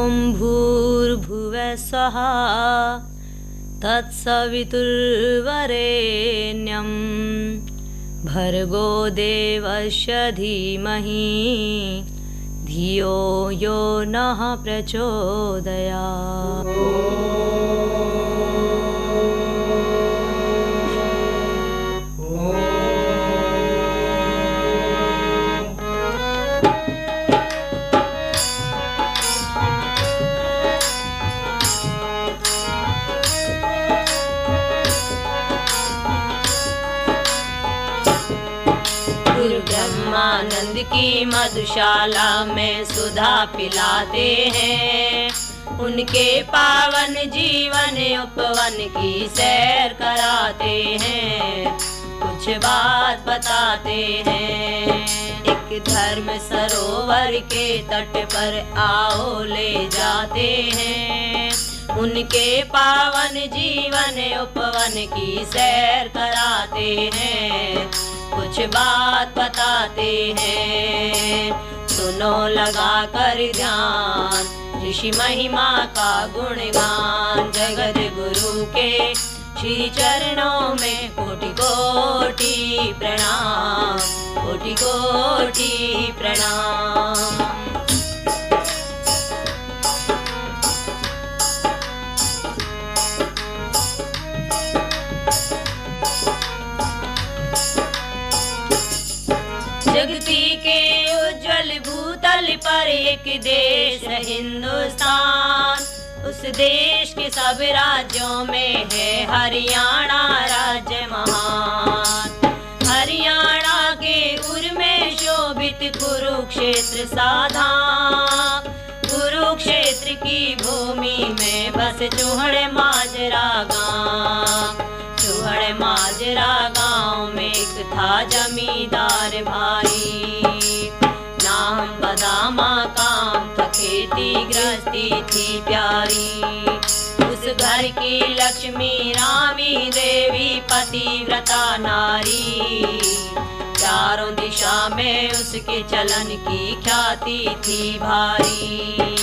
ॐ भूर्भुवः स्वः तत्सवितुर्वरेण्यं भर्गो देवस्य धीमहि धियो यो नः प्रचोदयात्। ब्रह्मानंद की मधुशाला में सुधा पिलाते हैं, उनके पावन जीवन उपवन की सैर कराते हैं, कुछ बात बताते हैं। एक धर्म सरोवर के तट पर आओ ले जाते हैं, उनके पावन जीवन उपवन की सैर कराते हैं, कुछ बात बताते हैं। सुनो लगा कर ध्यान ऋषि महिमा का गुणगान, जगत गुरु के श्री चरणों में कोटि कोटि प्रणाम, कोटि कोटि प्रणाम। जगती के उज्जवल भूतल पर एक देश है हिंदुस्तान, उस देश के सब राज्यों में है हरियाणा राज्य महान। हरियाणा के उर में शोभित कुरुक्षेत्र साधाम, कुरुक्षेत्र की भूमि में बस चूहड़ माजरा गाँव। चूहड़ माजरा गाँव में एक था जमींदार भाई, नाम बदामा काम था, खेती गृहस्थी थी प्यारी। उस घर की लक्ष्मी रामी देवी पतिव्रता नारी, चारों दिशा में उसके चलन की ख्याति थी भारी।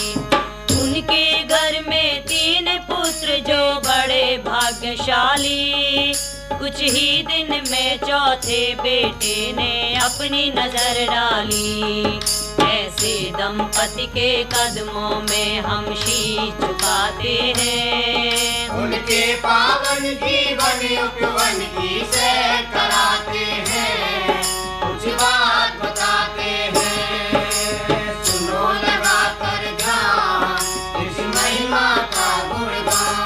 उनके घर में 3 पुत्र जो बड़े भाग्यशाली, कुछ ही दिन में चौथे बेटे ने अपनी नजर डाली। ऐसे दंपति के कदमों में हम शीश झुकाते हैं, उनके पावन जीवन उपवन की सैर कराते हैं, कुछ बात बताते हैं। सुनो लगा कर ध्यान इस महिमा का गुणगान।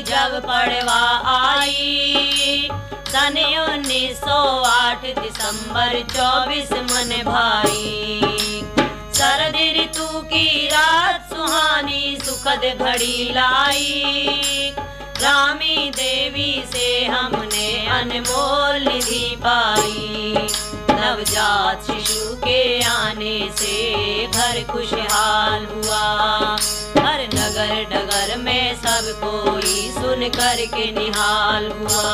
जब पड़वा आई सन 1908 दिसंबर 24 मन भाई। शरद ऋतु की रात सुहानी सुखद घड़ी लाई, रामी देवी से हमने अनमोल निधि पाई। नवजात शिशु के आने से घर खुशहाल हुआ, हर नगर डगर में सब कोई सुन कर के निहाल हुआ।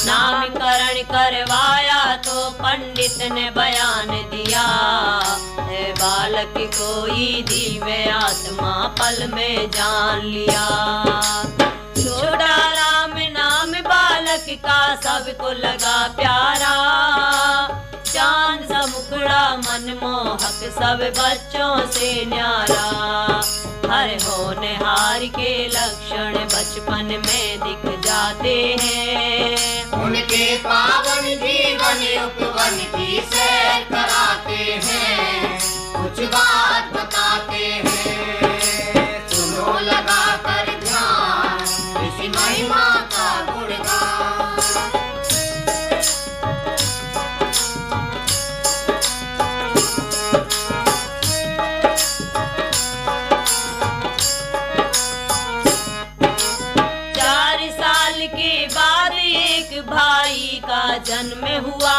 नामकरण करवाया तो पंडित ने बयान दिया, है बालक कोई दिव्य आत्मा पल में जान लिया। छोटा राम नाम बालक का सबको लगा प्यारा, चांद सा मुखड़ा मनमोहक सब बच्चों से न्यारा। हर होनहार के लक्षण बचपन में दिख जाते हैं, उनके पावन जीवन उपवन की सैर कराते हैं, कुछ बात बताते हैं। सुनो लगा कर ध्यान इसी महिमा का गुणगान। भाई का जन्म हुआ,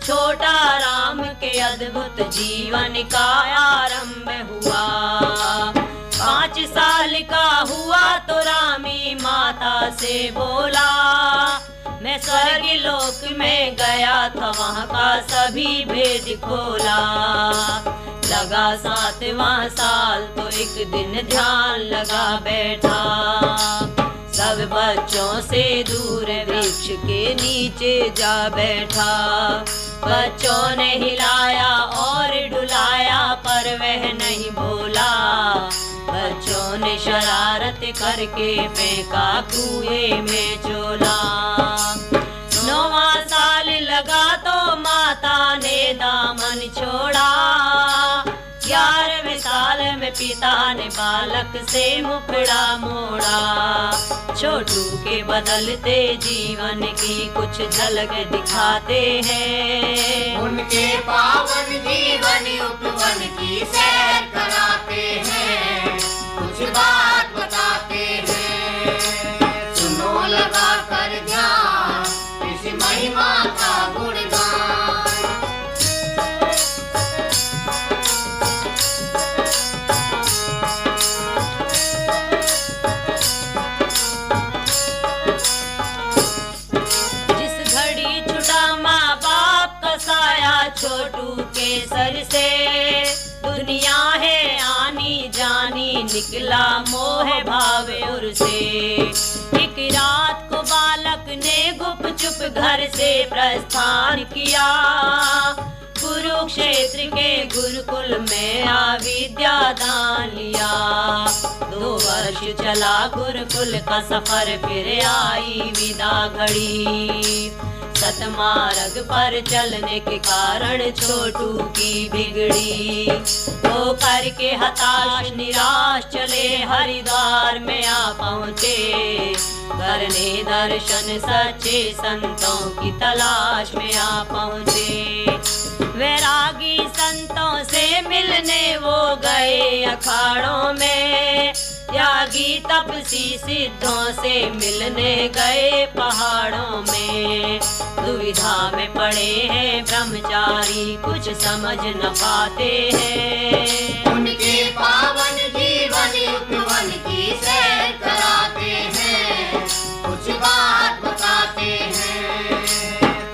छोटा राम के अध अद्भुत जीवन का आरंभ हुआ। 5 साल का हुआ तो रामी माता से बोला, मैं स्वर्ग लोक में गया था, वहाँ का सभी भेद खोला। लगा 7वां साल तो एक दिन ध्यान लगा बैठा, सब बच्चों से दूर वृक्ष के नीचे जा बैठा। बच्चों ने हिलाया और डुलाया पर वह नहीं बोला, बच्चों ने शरारत करके फेंका कुएं में चोला। 9वां साल लगा तो माता ने दामन छोड़ा, 11वें साल में पिता ने बालक से मुखड़ा मोड़ा। छोटू के बदलते जीवन की कुछ झलक दिखाते हैं, उनके पावन जीवन उपवन की सैर कराते हैं, कुछ बात बताते हैं। सुनो लगा कर ध्यान इस महिमा का गुणगान। छोटू के सर से दुनिया है आनी जानी, निकला मोह भाव उर से। एक रात को बालक ने गुप चुप घर से प्रस्थान किया, कुरुक्षेत्र के गुरुकुल में विद्या दान लिया। 2 वर्ष चला गुरुकुल का सफर, फिर आई विदा घड़ी। सतमार्ग पर चलने के कारण छोटू की बिगड़ी, तो करके हताश निराश चले हरिद्वार में आ पहुँचे। करने दर्शन सच्चे संतों की तलाश में आ पहुँचे। वैरागी संतों से मिलने वो गए अखाड़ों में, त्यागी तपसी सिद्धों से मिलने गए पहाड़ों में। दुविधा में पड़े हैं ब्रह्मचारी, कुछ समझ न पाते हैं। उनके पावन जीवन उपवन की सैर कराते हैं, कुछ बात बताते हैं।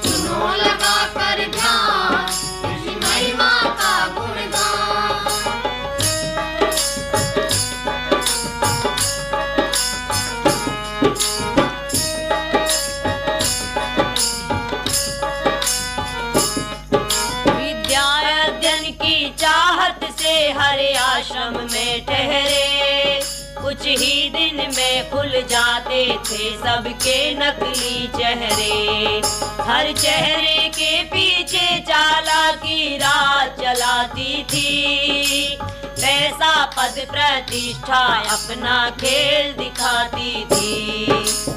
सुनो लगा कर ध्यान इस महिमा का गुणगान। चाहत से हर आश्रम में ठहरे, कुछ ही दिन में खुल जाते थे सबके नकली चेहरे। हर चेहरे के पीछे चालाकी रात चलाती थी, पैसा पद प्रतिष्ठा अपना खेल दिखाती थी।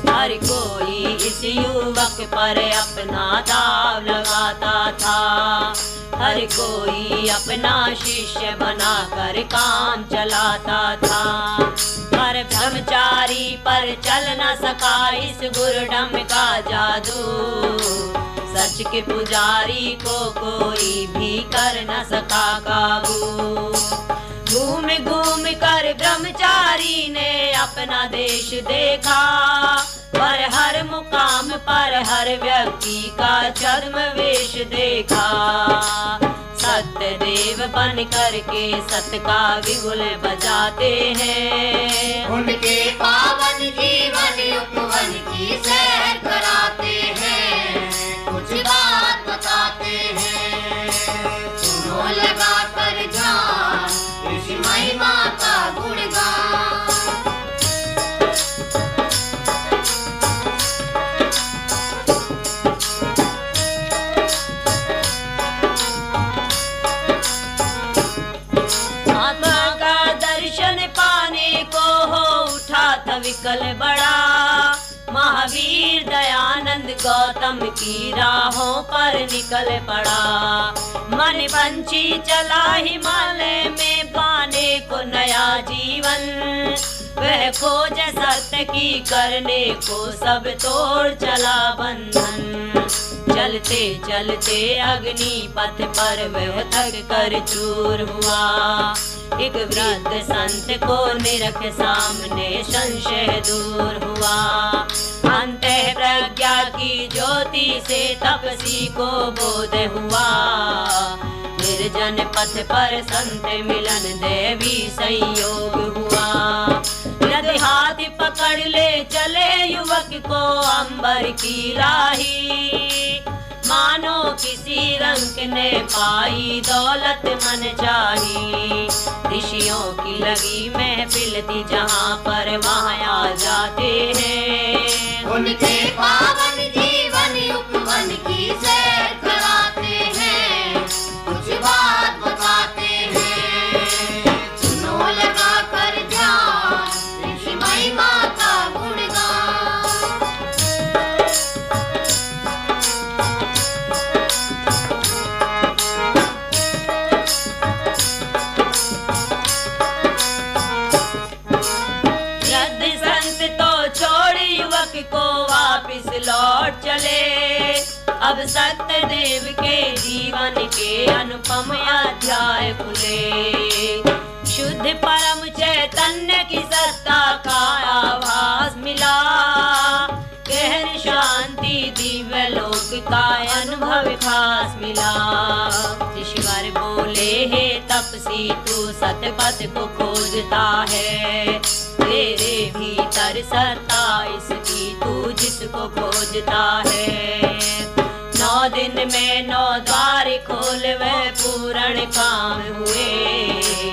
हर कोई इस युवक पर अपना दाव लगाता था, हर कोई अपना शिष्य बनाकर काम चलाता था। पर ब्रह्मचारी पर चल न सका इस गुरडम का जादू, सच के पुजारी को कोई भी कर न सका काबू। घूम घूम कर ब्रह्मचारी ने अपना देश देखा, पर हर मुकाम पर हर व्यक्ति का छद्म वेश देखा। सत्य देव बन करके सत्य का बिगुल बजाते हैं, उनके पावन जीवन उपवन की सैर कराते हैं, कुछ बात बताते हैं। सुनो लगा कर ध्यान इस महिमा का गुणगान। विकल बड़ा महावीर दयानंद गौतम की राहों पर निकल पड़ा। मन पंछी चला हिमालय में पाने को नया जीवन, वह खोज सत्य की करने को सब तोड़ चला बंधन। चलते चलते अग्नि पथ पर वह थक कर चूर हुआ। एक वृद्ध संत को निरख सामने संशय दूर हुआ। अंतः प्रज्ञा की ज्योति से तपसी को बोध हुआ। निर्जन पथ पर संत मिलन देवी संयोग हुआ। यदि हाथ पकड़ ले चले युवक को अंबर की राही। मानो किसी रंग ने पाई दौलत मन चाही। ऋषियों की लगी महफिल थी जहाँ पर वहाँ आ जाते हैं। उनके पावन जीवन उपवन की सैर कराते हैं। कुछ बात बताते हैं, सुनो लगा कर ध्यान, ऋषि महिमा का गुणगान। वृद्ध संत तो छोड़ युवक को वापिस लौट चले। अब सत्यदेव के जीवन के अनुपम अध्याय खुले। शुद्ध परम चैतन्य की सत्ता का आभास मिला। गहन शांति दिव्य लोक का अनुभव खास मिला। ऋषिवर बोले हे तपसी तू सतपथ को खोजता है। तेरे भीतर सत्ता इसकी तू जिसको खोजता है। 9 दिन में 9 द्वार खोल वह पूर्ण काम हुए।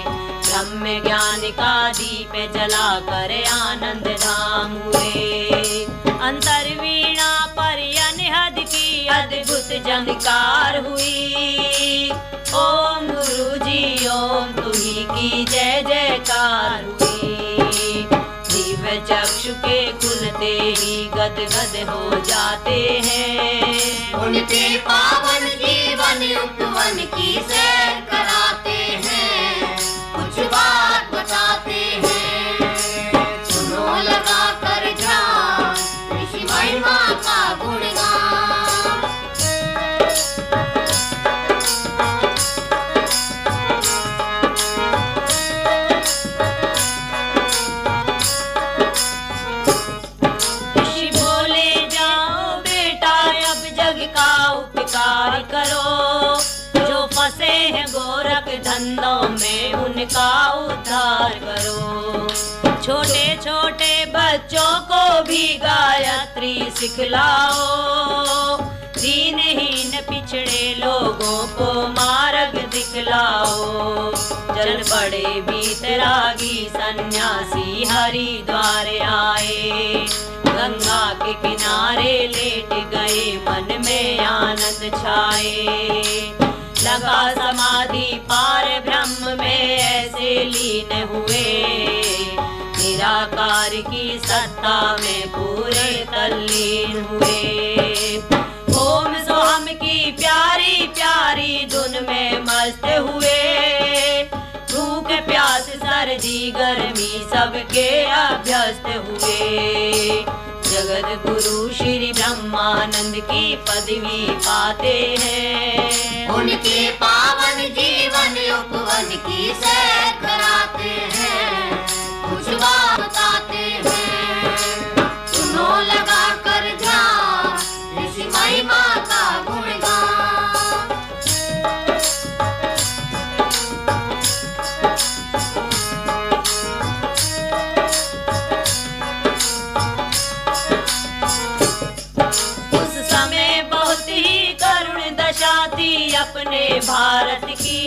ब्रह्म ज्ञान का दीप जला कर आनंद धाम हुए। अंतरवीणा पर अनहद की अद्भुत झंकार हुई। ओम गुरु जी ओम तुम्ही की जय जयकार हुई। दिव्य चक्षु के खुलते ही गद गद हो जाते हैं। उनके पावन जीवन उपवन की सैर कराते हैं। कुछ बात बताते हैं, सुनो लगा कर ध्यान, ऋषि महिमा का गुणगान। ऋषि बोले जाओ बेटा अब जग का उपकार करो। जो फंसे हैं गोरख धंधों में उनका उद्धार करो। छोटे छोटे बच्चों को भी गायत्री सिखलाओ। दीनहीन पिछड़े लोगों को मार्ग दिखलाओ। चल पड़े बीतरागी सन्यासी हरिद्वार आए। गंगा के किनारे लेट गए मन में आनंद छाए। लगा समाधि पार ब्रह्म में ऐसे लीन हुए। निराकार की सत्ता में पूरे तल्लीन हुए। ओम सोहम की प्यारी प्यारी धुन में मस्त हुए। भूख प्यास सर्दी गर्मी सबके अभ्यस्त हुए। जगत गुरु श्री ब्रह्मानंद की पदवी पाते हैं। उनके पावन जीवन उपवन की सैर कराते हैं। कुछ बात बताते हैं, सुनो लगा कर ध्यान, ऋषि महिमा का गुणगान। उस समय बहुत ही करुण दशा थी अपने भारत की।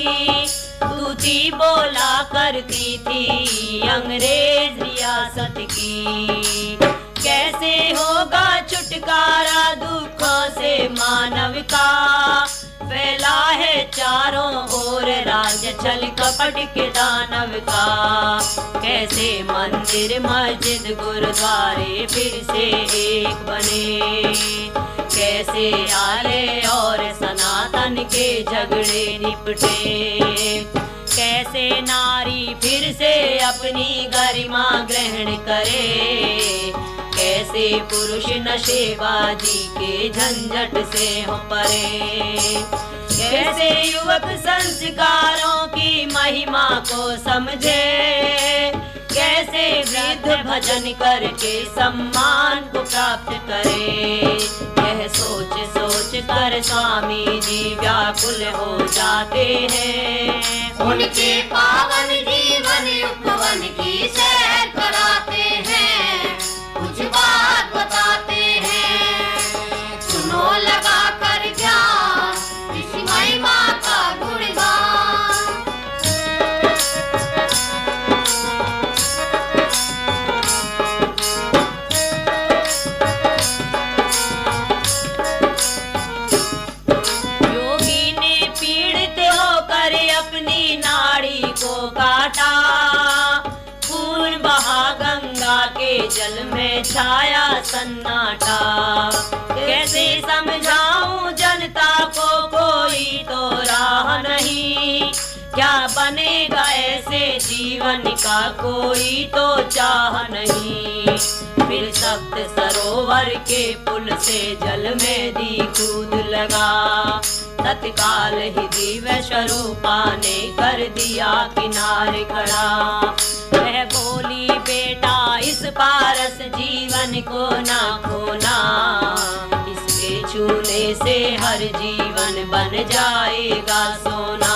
दूती बोला करती थी अंग्रेज रियासत की। कैसे होगा छुटकारा दुखों से मानव का। फैला है चारों ओर राज छल कपट के दानव का। कैसे मंदिर मस्जिद गुरुद्वारे फिर से एक बने। कैसे आले और सनातन के झगड़े निपटे। कैसे कैसे नारी फिर से अपनी गरिमा ग्रहण करे, कैसे पुरुष नशेबाजी के झंझट से हो परे, कैसे युवक संस्कारों की महिमा को समझे, कैसे वृद्ध भजन करके सम्मान को प्राप्त करे। यह सोच सोच कर स्वामी जी व्याकुल हो जाते हैं। उनके पावन जीवन उपवन की सैर कराते हैं, कुछ बात बताते हैं, सुनो लगा कर ध्यान इस महिमा का गुणगान। योगी ने पीड़ित होकर अपनी नाड़ी को काटा, खून बहा गंगा के जल में छाया सन्नाटा। कैसे समझाऊं जनता को कोई तो राह नहीं, क्या बनेगा ऐसे जीवन का कोई तो चाह नहीं। फिर सप्त सरोवर के पुल से जल में दी कूद लगा, तत्काल ही दिव्य स्वरूपा ने कर दिया किनारे खड़ा। वह बोली बेटा इस पारस जीवन को ना खोना, इसके छूने से हर जीवन बन जाएगा सोना।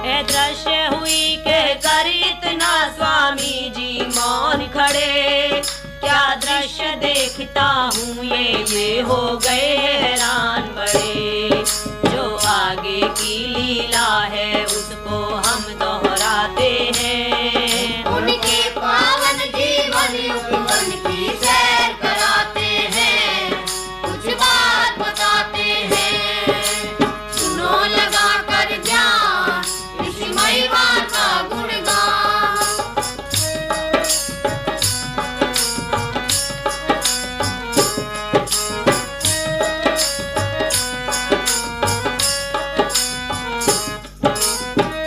ए दृश्य हुई के कर इतना स्वामी जी मौन खड़े, क्या दृश्य देखता हूँ ये हो गए हैरान बड़े। जो आगे की लीला है उसको हम दोहराते हैं, उनके पावन जीवन उपवन की सैर कराते हैं, कुछ बात बताते हैं, सुनो लगा कर ध्यान इस महिमा का गुणगान।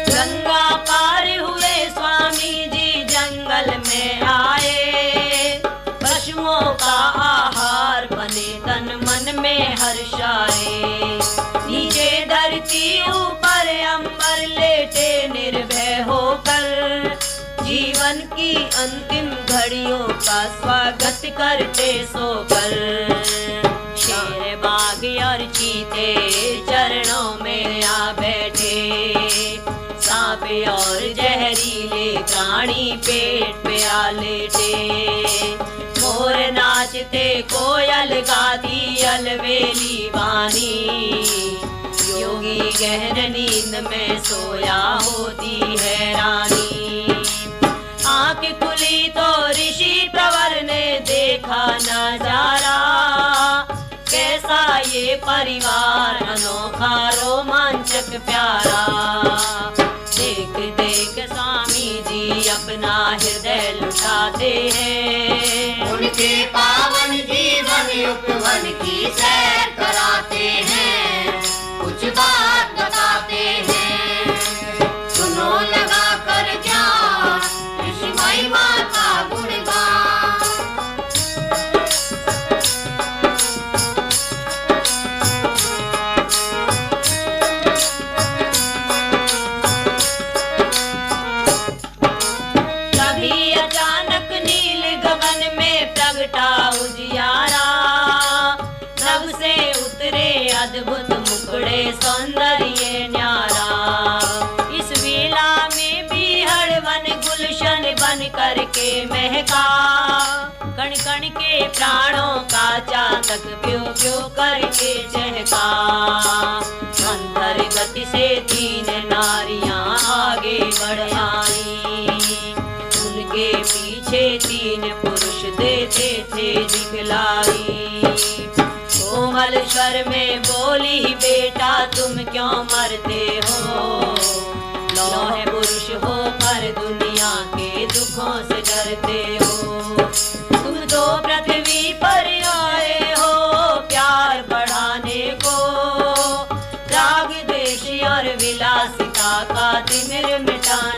गंगा पार हुए स्वामी जी जंगल में आए, पशुओं का आहार बने तन मन में हर्षाए। नीचे धरती ऊपर अंबर लेटे निर्भय होकर, जीवन की अंतिम घड़ियों का स्वागत करते सोकर। शेर बाघ और चीते चरणों में आ बैठे, सांप और जहरीले प्राणी पेट पे आ लेटे। मोर नाचते कोयल गाती अलवेली वाणी, योगी गहन नींद में सोया होती है रानी। आंख खुली तो ऋषि प्रवर ने देखा नजारा, कैसा ये परिवार अनोखा रोमांचक प्यारा। देख देख स्वामी जी अपना हृदय लुटाते हैं, उनके पावन जीवन उपवन की सैर कराते हैं, कुछ बात बताते हैं, सुनो लगा कर ध्यान इस महिमा का गुणगान। तभी अचानक नील गगन में प्रगटा उजियारा, नभ से उतरे अद्भुत मुखड़े सौंदर्य न्यारा। इस वेला में भी हड़वन गुलशन बन करके महका, कण कण के प्राणों का चातक प्यो प्यो करके चहका। मंथर गति से तीन नारियां आगे बढ़ आई, उनके पीछे तीन पुरुष देते थे दिखलाई। कोमल स्वर में बोली बेटा तुम क्यों मरते हो, लौह पुरुष हो पर दुनिया के दुखों से डरते हो। तुम तो पृथ्वी पर आए हो प्यार बढ़ाने को, राग द्वेष और विलासिता का तिमिर मिटाने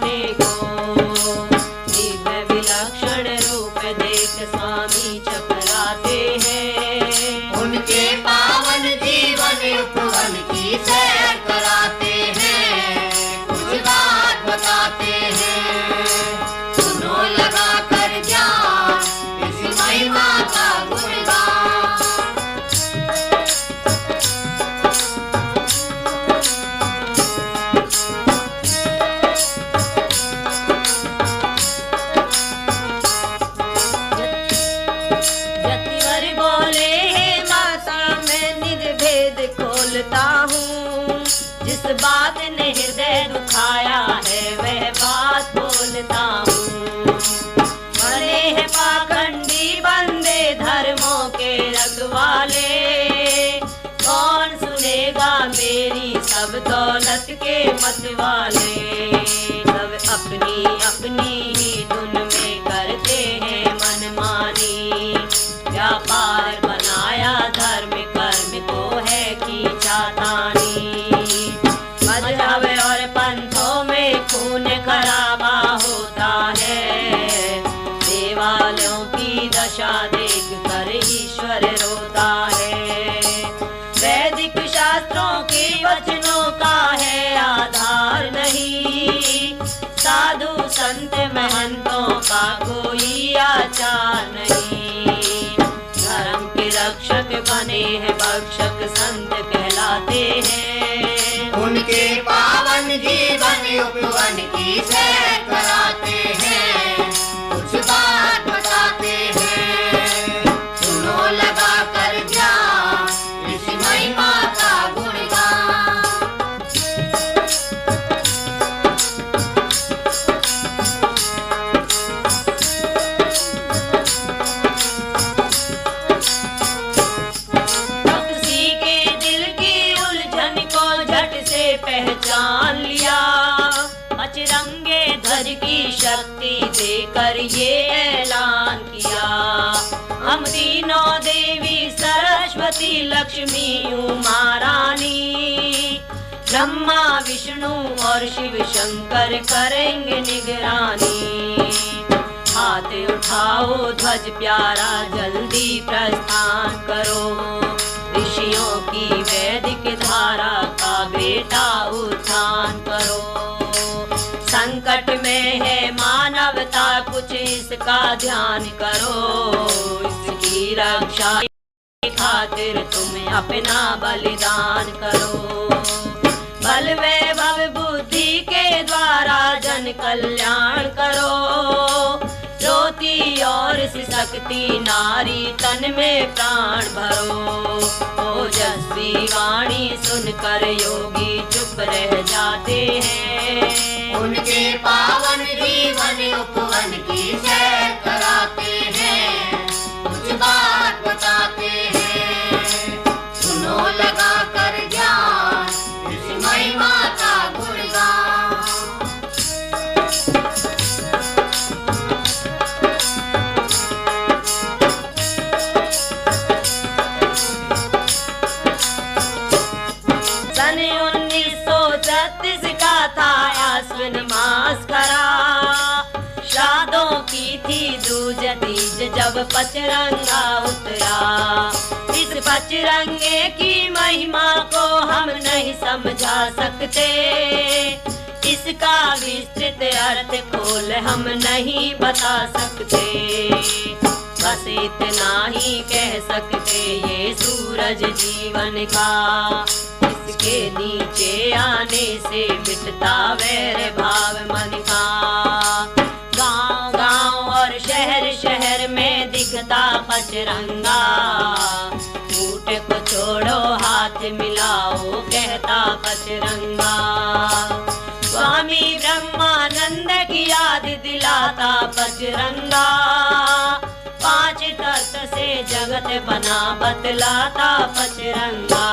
सिखाया है वह बात बोलता हूँ। बने हैं पाखंडी बंदे धर्मों के रखवाले, कौन सुनेगा मेरी सब दौलत के मतवाले। सब अपनी अपनी ही धुन में करते हैं मनमानी, व्यापार बनाया धर्म कर्म को है खींचा तानी। मजहब और पंथों में खून खराबा होता है, देवालयों की दशा देख कर ईश्वर रोता है। वैदिक शास्त्रों के वचनों का है आधार नहीं, साधु संत महंतों का कोई आचार नहीं। धर्म के रक्षक बने हैं भक्षक संत कहलाते हैं, उनके पावन जीवन उपवन की सैर कराते हैं, कुछ बात बताते हैं। सुनो लगा कर ध्यान इस महिमा का गुणगान। किसी के दिल की उलझन को झट से पहचान लिया, अचरंगे ध्वज की शक्ति देकर ये ऐलान किया। हम तीनों देवी सरस्वती लक्ष्मी उमा रानी, ब्रह्मा विष्णु और शिव शंकर करेंगे निगरानी। हाथ उठाओ ध्वज प्यारा जल्दी प्रस्थान करो, ऋषियों की वैदिक धारा का बेटा उत्थान करो। संकट में है मानवता कुछ इसका ध्यान करो, इसकी रक्षा की खातिर तुम अपना बलिदान करो। बल वैभव बुद्धि के द्वारा जन कल्याण करो, रोती और शक्ति नारी तन में प्राण भरो। ओजस्वी वाणी सुनकर योगी चुप रह जाते हैं, उनके पावन जीवन उपवन की सैर कराते हैं, कुछ बात बताते हैं। सुनो लगा कर ध्यान इस महिमा का गुणगान। सन 1936 का था आश्विन मास करा, श्राद्धों की थी दूज तीज जब पचरंगा उतरा। इस पचरंगे की महिमा को हम नहीं समझा सकते, इसका विस्तृत अर्थ खोल हम नहीं बता सकते। बस इतना ही कह सकते ये सूरज जीवन का, इसके नीचे आने से मिटता वैर भाव मन का। गांव गांव और शहर शहर में दिखता पचरंगा, ऊँट को छोड़ो हाथ मिलाओ कहता पचरंगा। स्वामी ब्रह्मानंद की याद दिलाता पचरंगा, 5 तत्व से जगत बना बतलाता पचरंगा।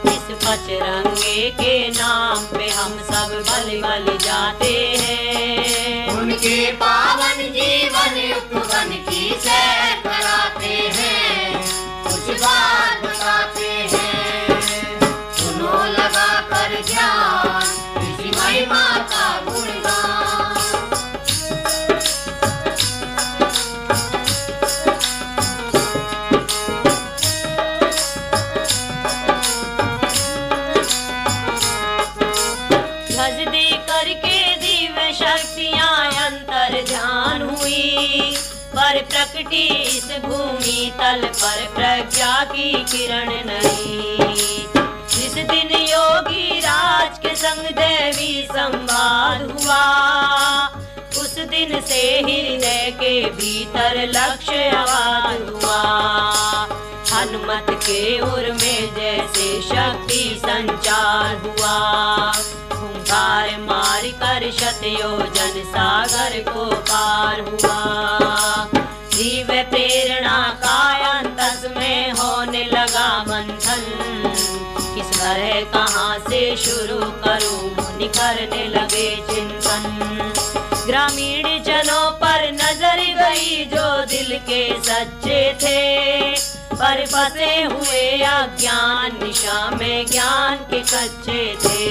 इस पचरंगे के नाम पे हम सब बलि बलि जाते हैं, उनके पावन जीवन उपवन की सैर कराते हैं, कुछ बात बताते हैं। सुनो लगा कर ध्यान इस महिमा का गुणगान। ध्वज दे करके दिव्य शक्तियां अंतर ध्यान हुई, पर प्रकटी इस भूमि तल पर प्रज्ञा की किरण नहीं। जिस दिन योगी राज के संग देवी संवाद हुआ, उस दिन से हृदय के भीतर लक्ष्य आवाज हुआ। हनुमत के उर में जैसे शक्ति संचार हुआ, बार मार कर शतयोजन सागर को पार हुआ। जीव प्रेरणा का अंतस में होने लगा मंथन, किस तरह कहाँ से शुरू करूं मुनि करने लगे चिंतन। ग्रामीण जनों पर नजर गई जो दिल के सच्चे थे, पर फंसे हुए अज्ञान निशा में ज्ञान के कच्चे थे।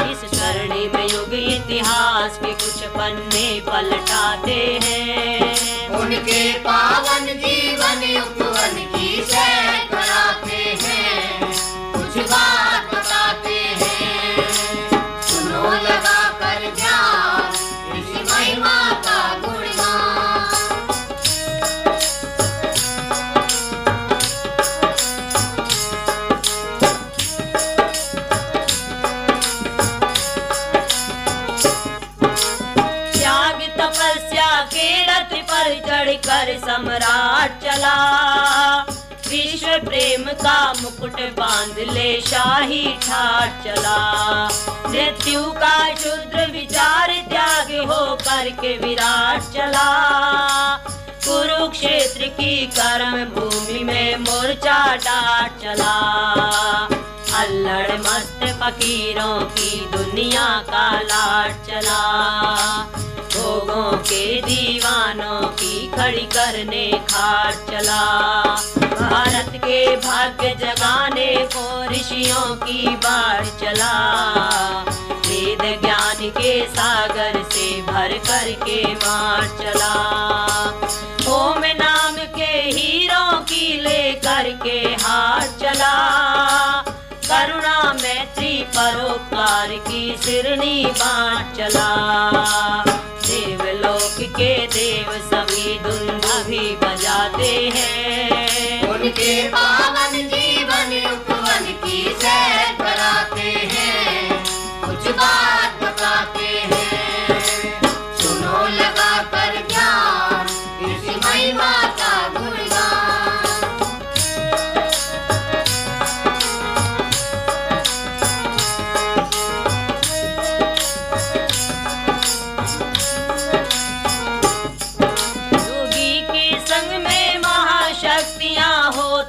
इस स्वर्णिम युग इतिहास के कुछ पन्ने पलटाते हैं, उनके पावन जीवन उपवन की सैर कराते हैं, कुछ बात बताते हैं। सुनो लगा कर ध्यान इसी महिमा का गुणगान। त्याग तपस्या के रथ पर चढ़कर सम्राट चला, विश्व प्रेम का मुकुट बांध ले शाही ठाट चला। मृत्यु का शुद्र विचार त्याग हो करके विराट चला, कुरुक्षेत्र की कर्म भूमि में मोर्चा डाट चला। अल्लड़ मस्त फकीरों की दुनिया का लाट चला, भोगों के दीवानों की खड़ी करने खाट चला। भारत के भाग्य जगाने को ऋषियों की बाढ़ चला, वेद ज्ञान के सागर से भर कर के मार चला। ओम नाम के हीरों की लेकर के हाथ चला, करुणा मैत्री परोपकार की सिरनी बाँट चला। देवलोक के देव सभी धुन भी बजाते हैं, उनके पावन जीवन उपवन की सैर कराते हैं, कुछ बात बताते हैं। सुनो लगा कर ध्यान इसी महिमा का गुणगान।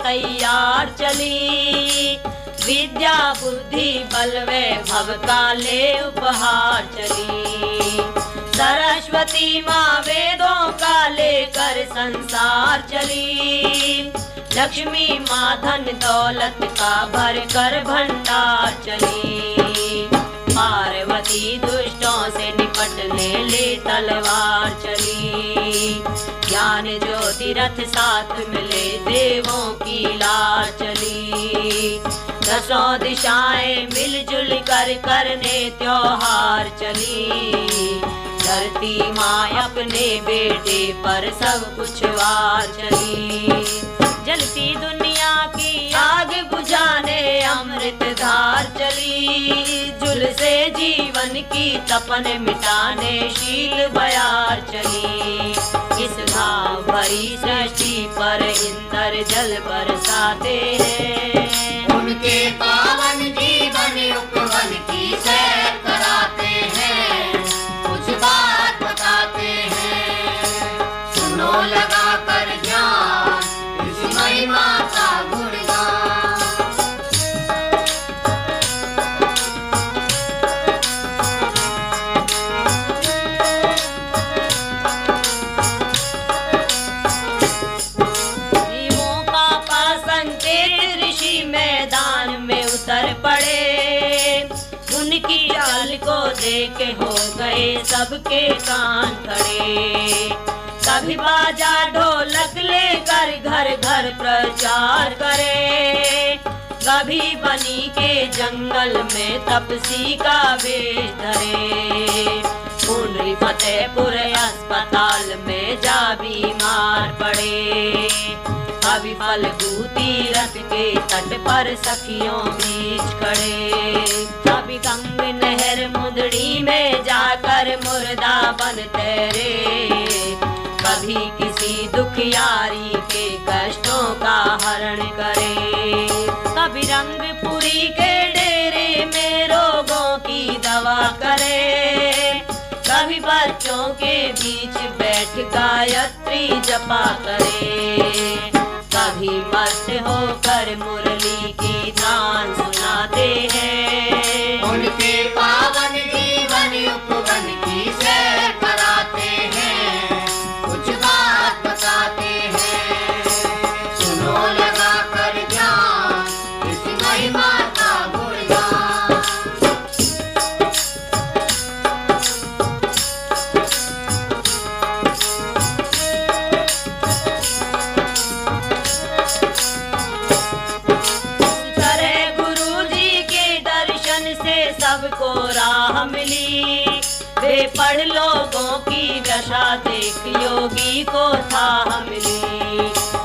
तैयार चली, विद्या बुद्धि बल वैभव का ले उपहार चली। सरस्वती माँ वेदों का लेकर संसार चली, लक्ष्मी माँ धन दौलत का भर कर भंडार चली। पार्वती दुष्टों से निपटने ले तलवार चली, ज्ञान ज्योति रथ साथ मिले देवों की लार चली। दसों दिशाएं मिलजुल कर करने त्योहार चली, धरती माँ अपने बेटे पर सब कुछ वार चली। जलती दुनिया की आग बुझाने अमृत धार चली, जुल से जीवन की तपन मिटाने शील बयार चली। इस घाव भरी सृष्टि पर इंद्र जल बरसाते हैं, उनके पावन जीवन उपवन की सैर कराते हैं, कुछ बात बताते हैं। सुनो लगा कर ध्यान इस महिमा का गुणगान। उतर पड़े, उनकी चाल को देख हो गए सबके कान खड़े। कभी बाजा ढोलक लेकर घर घर प्रचार करे, कभी बनी के जंगल में तपसी का वेश धरे। पुंडरी फतेहपुर अस्पताल में जा बीमार पड़े, कभी फल्गु तीरथ के तट पर सखियों बीच खड़े। कभी गंग नहर मुंदड़ी में जाकर मुर्दा बन तैरे, कभी किसी दुखियारी के कष्टों का हरण करे। कभी रंगपुरी के डेरे में रोगों की दवा बीच बैठ गायत्री जपा करे। कभी मस्त होकर मुरली की तान सुनाते हैं। उनके पावन जीवन उपवन की सैर कराते हैं, कुछ बात बताते हैं। सुनो लगा कर ध्यान इस महिमा का गुणगान। सबको राह मिली, बेपढ़ लोगों की दशा देख योगी को था मिली।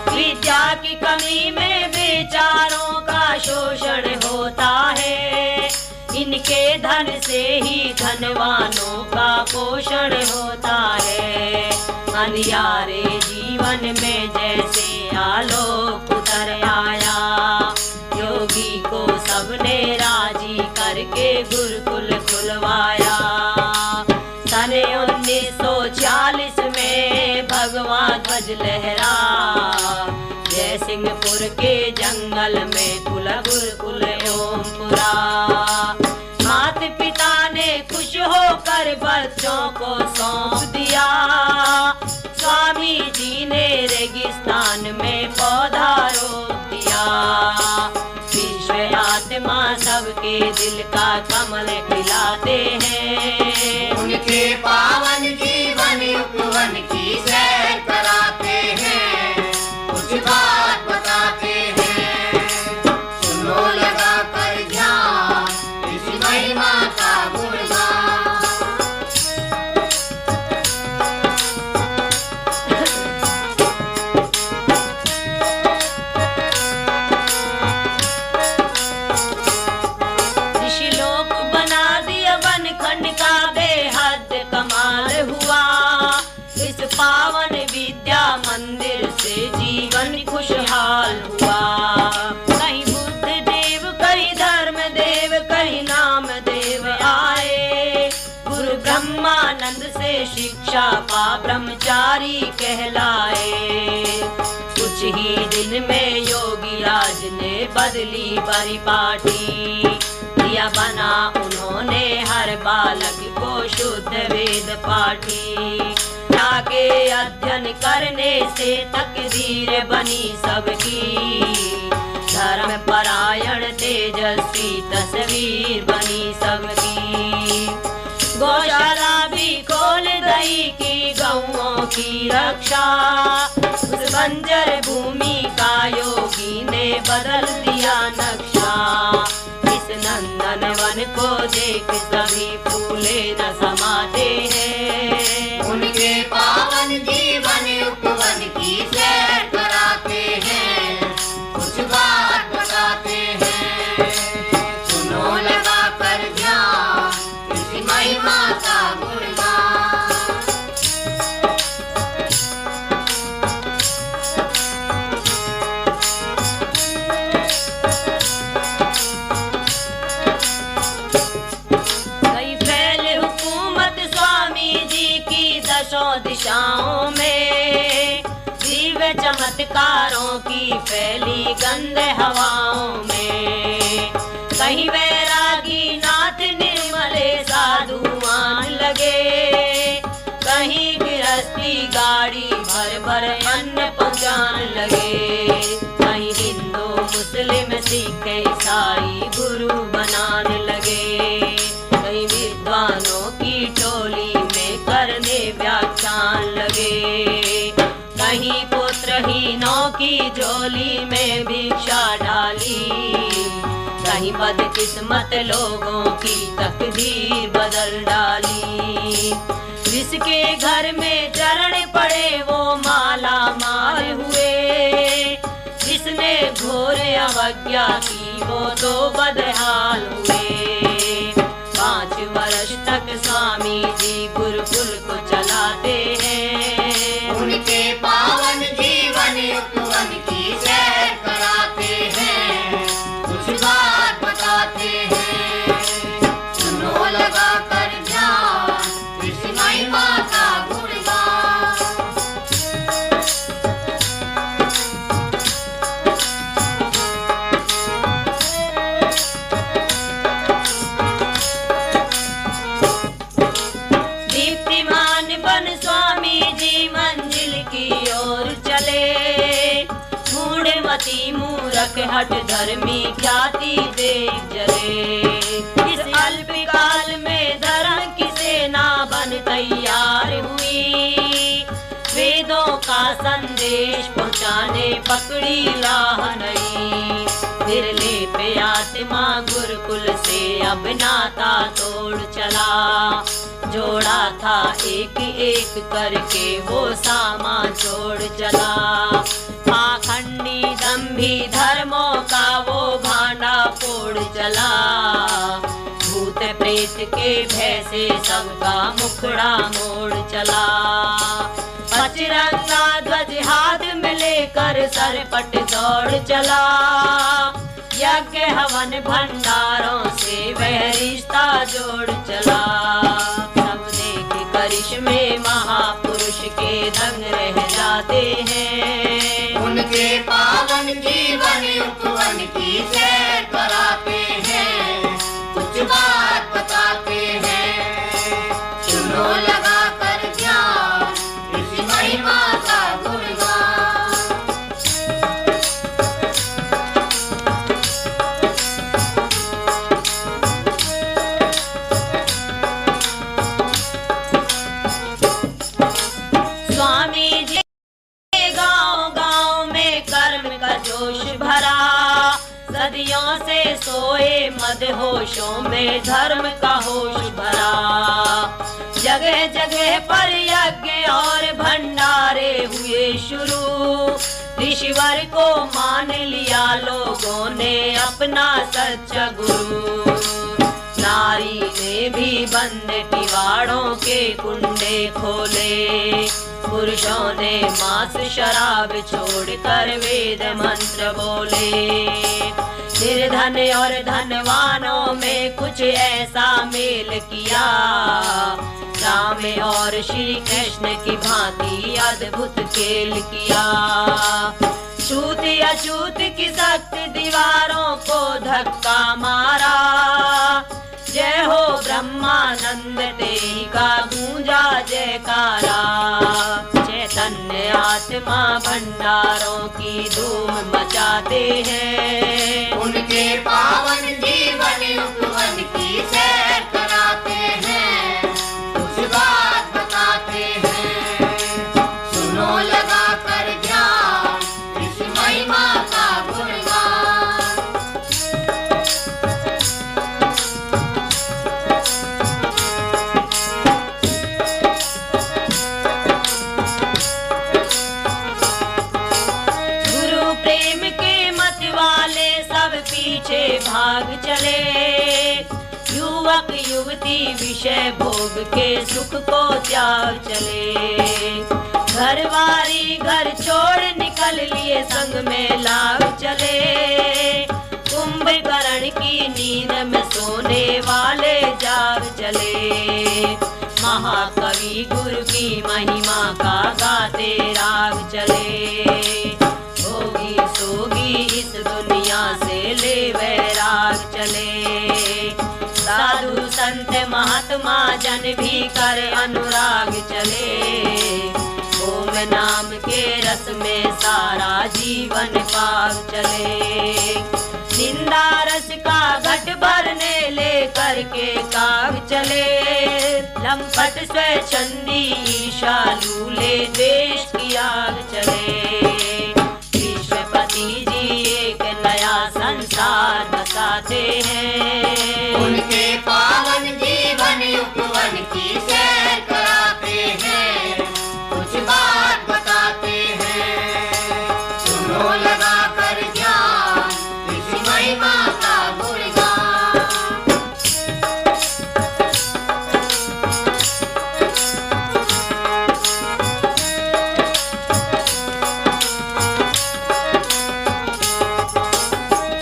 विद्या की कमी में बेचारों का शोषण होता है, इनके धन से ही धनवानों का पोषण होता है। अंधियारे जीवन में जैसे आलोक उतर आया, योगी को सबने राजी करके गुरुकुल खुलवाया। सन 1946 में भगवा ध्वज लहरा, जय सिंहपुर के जंगल में खुला गुरुकुल ओमपुरा। माता पिता ने खुश होकर बच्चों को सौंप दिया, स्वामी जी ने रेगिस्तान में पौधा रोप दिया। विश्व आत्मा सबके दिल का कमल खिलाते हैं। उनके पावन जीवन उपवन की सैर कराते हैं, कुछ बात बताते हैं। सुनो लगा कर ध्यान इस महिमा का गुणगान। पावन विद्या मंदिर से जीवन खुशहाल हुआ। कहीं बुद्ध देव, कहीं धर्म देव, कहीं नाम देव आए। गुरु ब्रह्मानंद से शिक्षा पा ब्रह्मचारी कहलाए। कुछ ही दिन में योगी राज ने बदली परिपाटी, दिया बना उन्होंने हर बालक को शुद्ध वेद पाठी। के अध्ययन करने से तकदीर बनी सबकी, धर्म परायण तेजस्वी तस्वीर बनी सबकी। गौशाला भी खोल दई की गौओं की रक्षा, उस बंजर भूमि का योगी ने बदल दिया नक्शा। इस नंदन वन को देख सभी फूले न समाते हैं। उनके पावन जीवन उपवन की सैर कराते हैं, कुछ बात बताते हैं। सुनो लगा कर ध्यान इस महिमा का गुणगान। कई फैले हुकूमत स्वामी जी की दशों दिशाओं में, दिव्य चमत्कारों की फैली गंध हवाओं में। कहीं वैरागी नाथ निर्मले साधु मान लगे, कहीं गृहस्थी गाड़ी भर भर अन्न पहुंचान लगे। कहीं हिंदू मुस्लिम सिख ईसाई गुरु बनाने लगे। कहीं विद्वानों की टोली में करने व्याख्यान लगे। कहीं पुत्रहीनों की झोली में भिक्षा डाली, कहीं बदकिस्मत लोगों की तकदीर बदल डाली। जिसके घर में चरण पड़े वो माला माल हुए, जिसने घोर अवज्ञा की वो तो बदहाल हुए। 5 वर्ष तक स्वामी जी गुरुकुल को चलाते हैं। उनके पावन जीवन उपवन की सैर कराते हैं, कुछ बात बताते हैं। सुनो लगा कर ध्यान इस महिमा का गुणगान। अति मूरख हट धर्मी ख्याति देख जले। इस अल्पकाल में धर्म की सेना बन तैयार हुई, वेदों का संदेश पहुँचाने पकड़ी राह नई। विरले पे आत्मा गुरुकुल से अब नाता तोड़ चला, जोड़ा था एक एक करके वो सामा छोड़ चला। पाखंडी दंभी धर्मों का वो भांडा फोड़ चला, भूत प्रेत के भय से सबका मुखड़ा मोड़ चला। पचरंगा ध्वज हाथ में लेकर सरपट दौड़ चला, यज्ञ हवन भंडारों से वह रिश्ता जोड़ चला। सब देख करिश्मे महापुरुष के दंग रह जाते हैं, उनके पावन जीवन उपवन की सैर कराते हैं, कुछ बात बताते हैं। सुनो लगा कर ध्यान इस महिमा का गुणगान। स्वामी जी गांव गांव में कर्म का जोश भरा, सदियों से सोए मदहोशों में धर्म का होश भरा। जगह जगह पर यज्ञ और भंडारे हुए शुरू, ऋषिवर को मान लिया लोगों ने अपना सच्चा गुरु। नारी ने भी बंद किवाड़ों के कुंडे खोले, पुरुषों ने मांस शराब छोड़कर वेद मंत्र बोले। निर्धन और धनवानों में कुछ ऐसा मेल किया, राम और श्री कृष्ण की भांति अद्भुत खेल किया। छूत अछूत की सख्त दीवारों को धक्का मारा, जय हो ब्रह्मानंद तेरी का गूंजा जयकारा। चैतन्य आत्मा भंडारों की धूम मचाते हैं, उनके पावन जीवन उपवन की सैर कराते हैं, कुछ बात बताते हैं। सुनो लगा कर ध्यान इस महिमा का गुणगान। गुरु प्रेम के मत वाले सब पीछे भाग चले, युवक युवती विषय भोग के सुख को त्याग चले। घरवारी घर छोड़ निकल लिए संग में लाग चले, कुंभकर्ण की नींद में सोने वाले जाग चले। महाकवि गुरु की महिमा का गाते राग चले, होगी सोगी इस दुनिया से ले वैराग चले। साधु संत महात्मा जन भी कर अनुराग चले, ओम नाम के रस में सारा जीवन पाग चले। निंदा रस का घट भरने लेकर के काग चले, लंपट स्वच्छंदी ईर्ष्यालु ले देश की आग चले। विश्वपति जी एक नया संसार बसाते हैं, उनके पावन जीवन उपवन की सैर कराते हैं, कुछ बात बताते हैं। सुनो लगा कर ध्यान इस महिमा का गुणगान।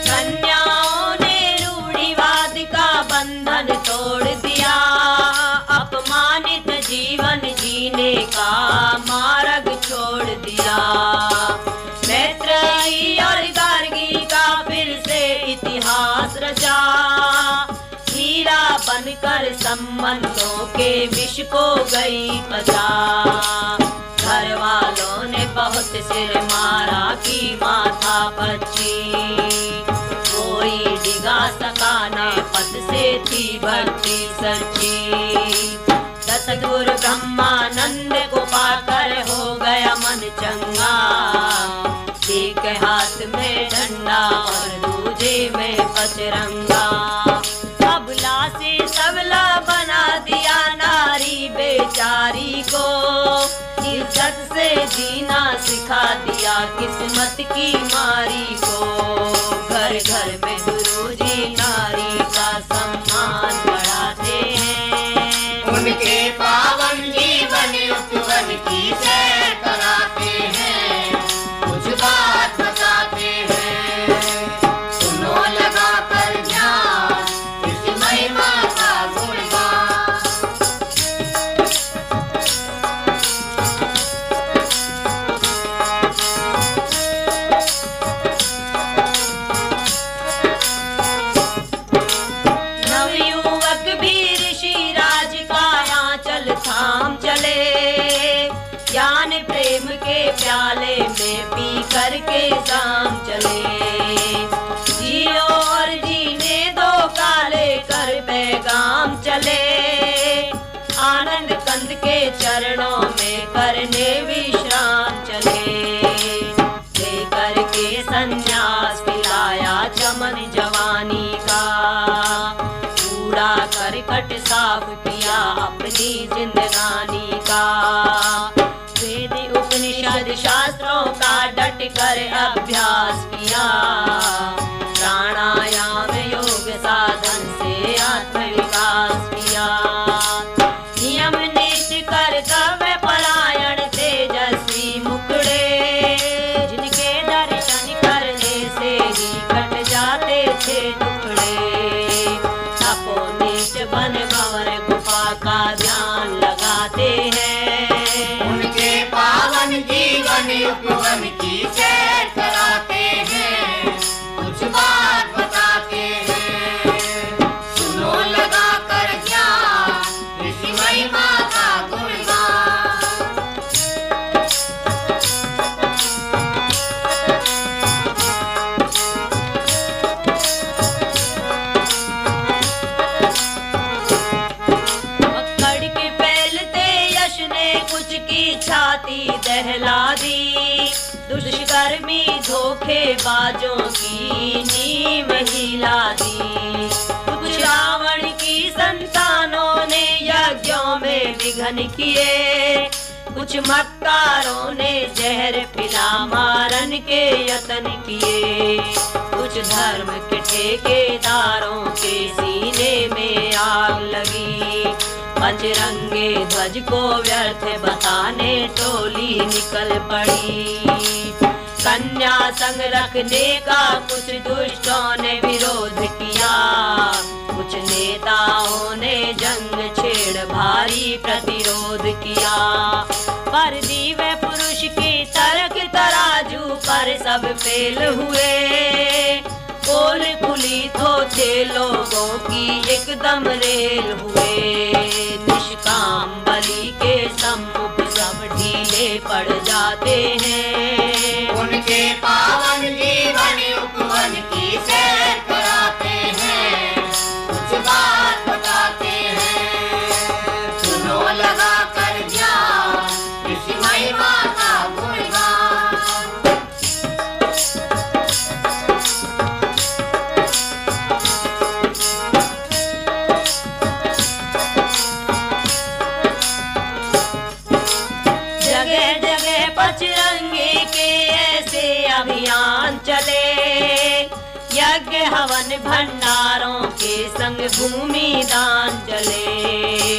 कन्याओं ने रूढ़िवाद का बंधन तोड़ दिया, अपमानित जीवन जीने का मार्ग छोड़ दिया। मैत्रेयी और गार्गी का फिर से इतिहास रचा, हीरा बनकर संबंधों के विष को गई पचा। घर वालों ने बहुत पत सिर मारा की माथा पच्ची, कोई डिगा सका न पत से थी भक्ति सच्ची। सतगुरु ब्रह्मानंद को पाकर हो गया मन चंगा, एक हाथ में डंडा और दूजे में पचरंगा। अबला से सबला बना दिया नारी बेचारी को, इज्जत से जीना सिखा दिया किस्मत की मारी को। घर घर में गुरु जी नारी का सम्मान बढ़ाते हैं, उनके पावन जीवन उपवन की सैर कराते हैं, कुछ बात बताते हैं। सुनो लगा कर ध्यान इस महिमा का गुणगान। नवयुवक भी ऋषि राज का आंचल थाम चले, ज्ञान प्रेम के प्याले में पी करके शाम चले। जियो और जीने दो काले कर पैगाम चले, आनंद कंद के चरणों में करने विश्राम चले। लेकर के संन्यास पिलाया चमन जवानी का, कूड़ा करकट साफ किया अपनी जिंदगानी का। वेद उपनिषद शास्त्रों का डट कर अभ्यास किया, प्राणायाम योग साधन से आत्म विकास किया। नियम निष्ठ कर्तव्य परायण तेजस्वी मुखड़े, जिनके दर्शन करने से ही कट जाते थे दुखड़े। तपोनिष्ठ बन भंवर गुफा का ध्यान लगाते हैं, उनके पावन जीवन उपवन की सैर कराते हैं, कुछ बात बताते हैं। सुनो लगा कर ध्यान इस महिमा का गुणगान। पकड़ के फैलते यश ने कुछ की छाती दहला दी, दुष्कर्मी धोखेबाजों की नींव हिला दी। कुछ रावण की संतानों ने यज्ञों में विघ्न किए, कुछ मक्कारों ने जहर पिला मारन के यतन किए। कुछ धर्म के ठेकेदारों के सीने में आग लगी, बजरंगे ध्वज को व्यर्थ बताने टोली निकल पड़ी। कन्या संग रखने का कुछ दुष्टों ने विरोध किया, कुछ नेताओं ने जंग छेड़ भारी प्रतिरोध किया। पर दिव्य पुरुष की तर्क तराजू पर सब फेल हुए, पोल खुली तो थे लोगों की एकदम रेल हुए। निष्काम बलि के सम्मुख सब ढीले पड़ जाते हैं, उनके पावन जीवन उपवन की सैर कराते हैं, कुछ बात बताते हैं। सुनो लगा कर ध्यान इस महिमा का गुणगान। जगह जगह बजरंगी के ऐसे अभियान चले, यज्ञ हवन भंडारों के संग भूमि दान चले।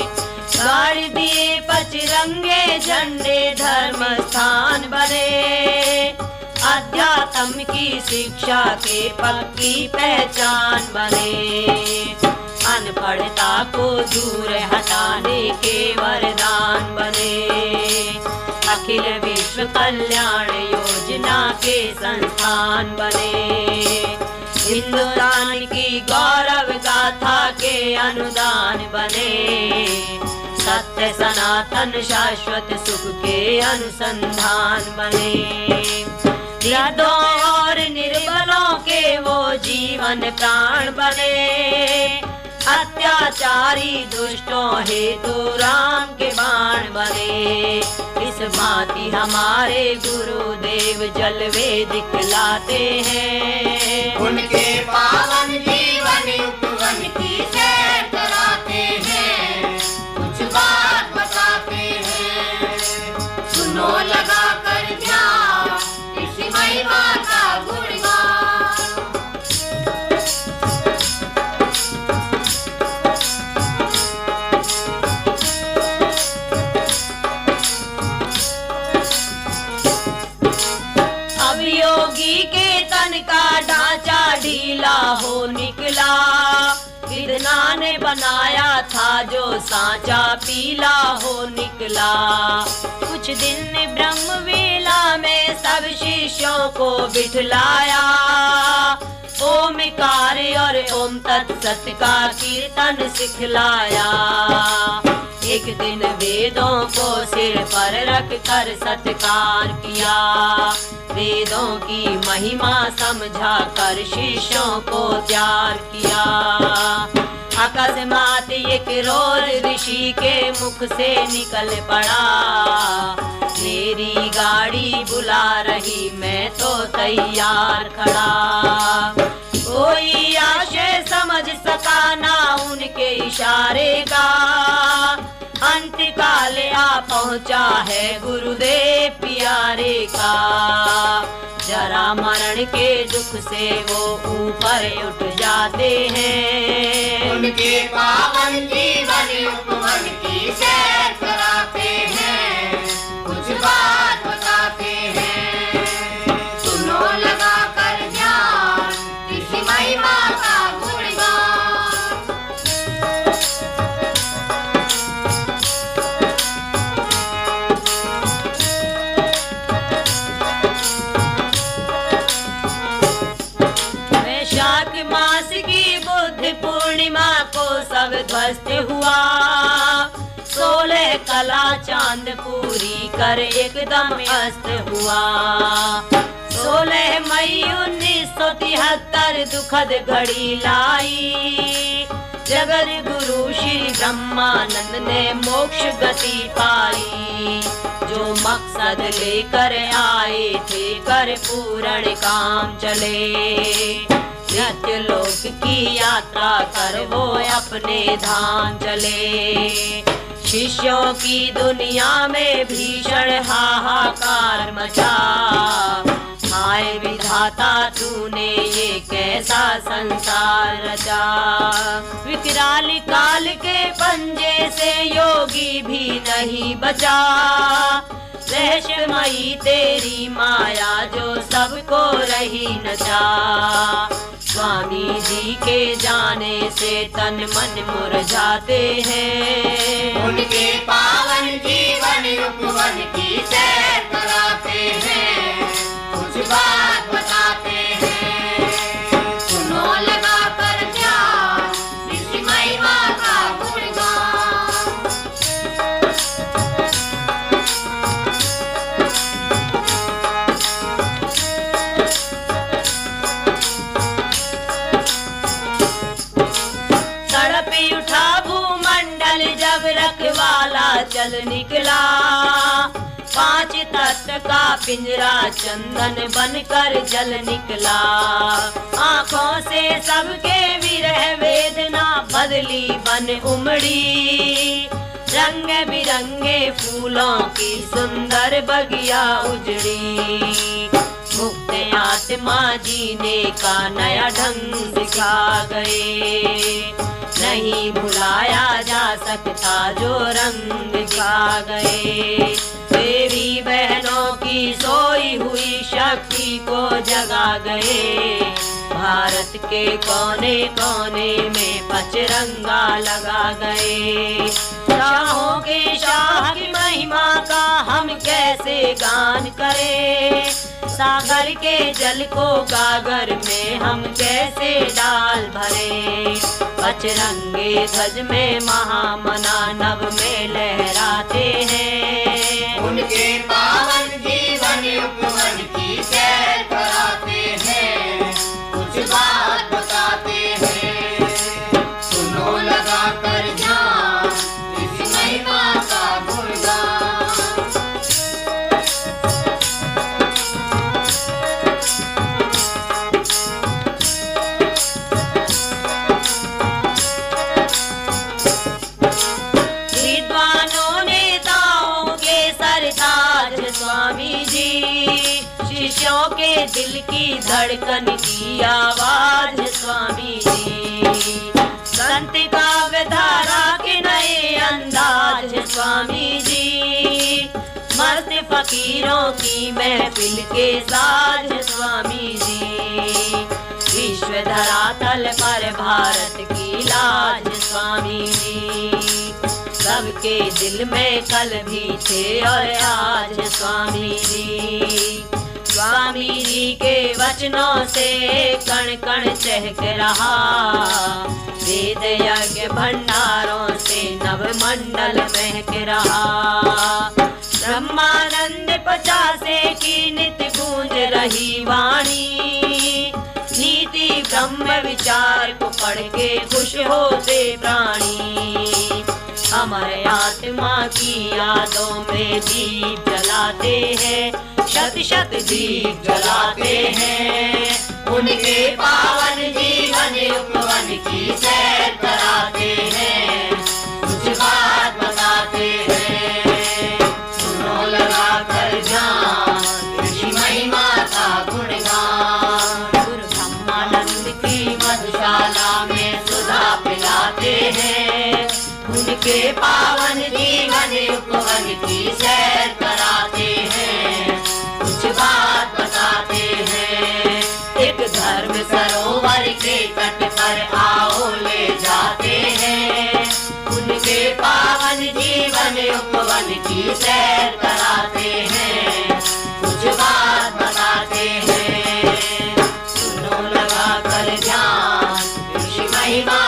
गाड़ दिए बजरंगे झंडे धर्म स्थान बने, अध्यात्म की शिक्षा के पक्की पहचान बने। अनपढ़ता को दूर हटाने के वरदान बने, अखिल विश्व कल्याण योजना के संस्थान बने। हिंदुस्तान की गौरव गाथा के अनुदान बने, सत्य सनातन शाश्वत सुख के अनुसंधान बने। वृद्धों और निर्बलों के वो जीवन प्राण बने। अत्याचारी दुष्टों हेतु राम के बाण बने। इस भांति हमारे गुरुदेव जलवे दिखलाते हैं। उनके पावन जीवन उपवन की सैर कराते हैं, कुछ बात बताते हैं। सुनो लगा कर ध्यान इस महिमा का गुणगान। योगी के तन का ढांचा ढीला हो निकला। कितना ने बनाया था जो सांचा पीला हो निकला। कुछ दिन ब्रह्म वेला में सब शिष्यों को बिठलाया। ओमकार और ओम तत्सत का कीर्तन सिखलाया। एक दिन वेदों को सिर पर रख कर सत्कार किया। वेदों की महिमा समझा कर शिष्यों को तैयार किया। अकस्मात एक रोज ऋषि के मुख से निकल पड़ा। मेरी गाड़ी बुला रही मैं तो तैयार खड़ा। कोई आशय समझ सका ना उनके इशारे का। अंत काल आ पहुँचा है गुरुदेव प्यारे का। जरा मरण के दुख से वो ऊपर उठ जाते हैं। उनके पावन जीवन उपवन की सैर कराते हैं, कुछ बात बताते हैं। सुनो लगा कर ध्यान इस महिमा का गुणगान। मास की बुद्ध पूर्णिमा को सब ध्वस्त हुआ। 16 कला चांद पूरी कर एकदम अस्त हुआ। 16 मई 1973 दुखद घड़ी लाई। जगत गुरु श्री ब्रह्मानंद ने मोक्ष गति पाई। जो मकसद लेकर आए थे कर पूर्ण काम चले। नित्य लोक की यात्रा कर वो अपने धाम चले। शिष्यों की दुनिया में भीषण हाहाकार मचा। हाय विधाता तूने ये कैसा संसार रचा। विकराल काल के पंजे से योगी भी नहीं बचा। रहस्यमयी तेरी माया जो सबको रही नचा। स्वामी जी के जाने से तन मन मुरझाते हैं। उनके पावन जीवन उपवन की सैर कराते हैं, कुछ बात बताते हैं। सुनो लगा कर ध्यान इस महिमा का गुणगान। उठा भूमंडल जब रखवाला चल निकला। 5 तत्व का पिंजरा चंदन बनकर जल निकला। आँखों से सबके विरह वेदना बदली बन उमड़ी। रंग बिरंगे फूलों की सुंदर बगिया उजड़ी। मुक्त आत्मा जीने का नया ढंग सिखा गए। नहीं भुलाया जा सकता जो रंग दिखा गए। देवी बहनों की सोई हुई शक्ति को जगा गए। भारत के कोने कोने में पचरंगा लगा गए। शाहों के शाह की महिमा का हम कैसे गान करें। सागर के जल को गागर में हम कैसे डाल भरे। बजरंगी ध्वज में महामना नभ में लहराते हैं। उनके पावन जीवन उपवन की सैर कराते हैं, कुछ बात बताते हैं। सुनो लगा कर ध्यान इस महिमा का गुणगान। विद्वानों नेताओं के सरताज स्वामी जी, शिष्यों के दिल की धड़कन की आवाज स्वामी जी। संत काव्य धारा के नए अंदाज स्वामी जी, मस्त फकीरों की महफिल के साज स्वामी जी। विश्व धरातल पर भारत की लाज स्वामी जी, सबके दिल में कल भी थे और आज स्वामी जी। स्वामी जी के वचनों से कण कण चहक रहा, वेद यज्ञ भंडारों से नवमंडल महक रहा। ब्रह्मानंद 50 की नित्य गूंज रही वाणी, नीति ब्रह्म विचार को पढ़ के खुश होते प्राणी। हमारे आत्मा की यादों में दीप जलाते हैं, शत शत दीप जलाते हैं। उनके पावन जीवन उपवन की सैर कराते हैं, कुछ बात बताते हैं। सुनो लगा कर ध्यान ऋषि महिमा का गुणगान। गुरु ब्रह्मानंद की मधुशाला में सुधा पिलाते हैं, उनके पावन जीवन उपवन की सैर कराते हैं, कुछ बात बताते हैं। एक धर्म सरोवर के तट पर आओ ले जाते हैं, उनके पावन जीवन उपवन की सैर कराते हैं, कुछ बात बताते हैं। सुनो लगा कर ध्यान ऋषि महिमा